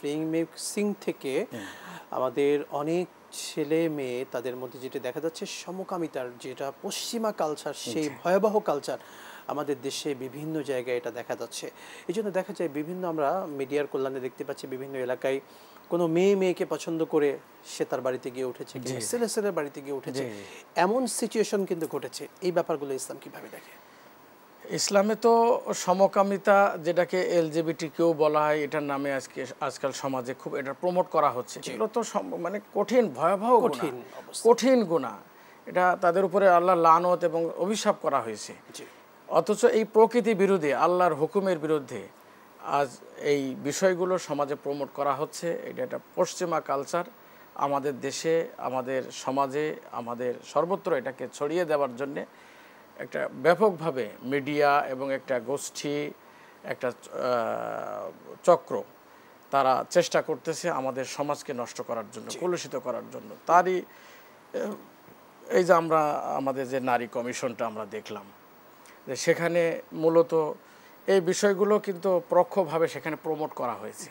Playing mixing থেকে আমাদের অনেক ছেলে মেয়ে তাদের মধ্যে যেটা দেখা যাচ্ছে সমকামিতার যেটা পশ্চিমা কালচার সেই ভয়াবহ কালচার আমাদের দেশে বিভিন্ন জায়গায় এটা দেখা যাচ্ছে। এই জন্য দেখা যায় বিভিন্ন আমরা মিডিয়ার কল্যাণে দেখতে পাচ্ছি বিভিন্ন এলাকায় কোনো মেয়েকে পছন্দ করে সে তার বাড়িতে গিয়ে উঠেছে, ছেলের বাড়িতে গিয়ে উঠেছে, এমন সিচুয়েশন কিন্তু ঘটেছে। এই ব্যাপারগুলো ইসলাম কিভাবে দেখে? ইসলামে তো সমকামিতা যেটাকে এলজিবিটি কেউ বলা হয়, এটার নামে আজকাল সমাজে খুব এটা প্রমোট করা হচ্ছে। এগুলো তো মানে কঠিন, ভয়াবহ, কঠিন গুনাহ। এটা তাদের উপরে আল্লাহ লানত এবং অভিশাপ করা হয়েছে। অথচ এই প্রকৃতি বিরোধী আল্লাহর হুকুমের বিরুদ্ধে আজ এই বিষয়গুলো সমাজে প্রমোট করা হচ্ছে। এটা একটা পশ্চিমা কালচার আমাদের দেশে, আমাদের সমাজে, আমাদের সর্বত্র এটাকে ছড়িয়ে দেওয়ার জন্যে একটা ব্যাপকভাবে মিডিয়া এবং একটা গোষ্ঠী, একটা চক্র, তারা চেষ্টা করতেছে আমাদের সমাজকে নষ্ট করার জন্য, কলুষিত করার জন্য। তারই এই যে আমরা আমাদের যে নারী কমিশনটা আমরা দেখলাম, যে সেখানে মূলত এই বিষয়গুলো কিন্তু পরোক্ষভাবে সেখানে প্রমোট করা হয়েছে।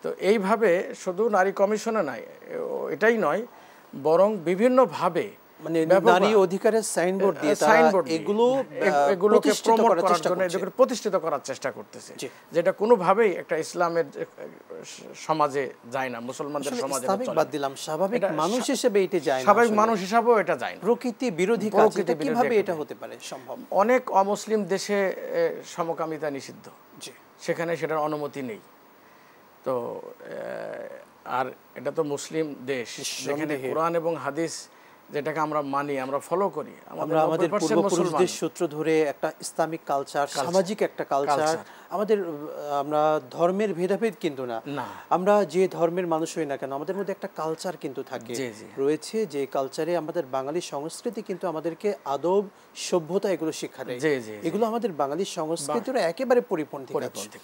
তো এইভাবে শুধু নারী কমিশনে নয়, এটাই নয়, বরং বিভিন্নভাবে মানে নারী অধিকারের সাইনবোর্ড দিয়ে এগুলোকে প্রমোট করার জন্য, এগুলোকে প্রতিষ্ঠিত করার চেষ্টা করতেছে, যেটা কোনোভাবেই একটা ইসলামের সমাজে যায় না, মুসলমানদের সমাজে বাদ দিলাম, স্বাভাবিক মানুষ হিসেবে এটা যায় না, স্বাভাবিক মানুষ হিসাবেও এটা যায় না। প্রকৃতি বিরোধী কাজ, এটা কিভাবে এটা হতে পারে সম্ভব? অনেক অমুসলিম দেশে সমকামিতা নিষিদ্ধ, সেখানে সেটার অনুমতি নেই। তো আর এটা তো মুসলিম দেশ, যেখানে কোরআন এবং হাদিস যেটাকে আমরা মানি, আমরা ফলো করি, আমাদের পূর্বপুরুষদের সূত্র ধরে একটা ইসলামিক কালচার, সামাজিক একটা কালচার আমাদের। আমরা ধর্মের ভেদাভেদ কিন্তু না, আমরা যে ধর্মের মানুষ হই না কেন, আমাদের মধ্যে একটা কালচার কিন্তু থাকে রয়েছে, যে কালচারে আমাদের বাঙালি সংস্কৃতি কিন্তু আমাদেরকে আদব, সভ্যতা এগুলো শিক্ষা দেয়। এগুলো আমাদের বাঙালি সংস্কৃতির একেবারে পরিপন্থী।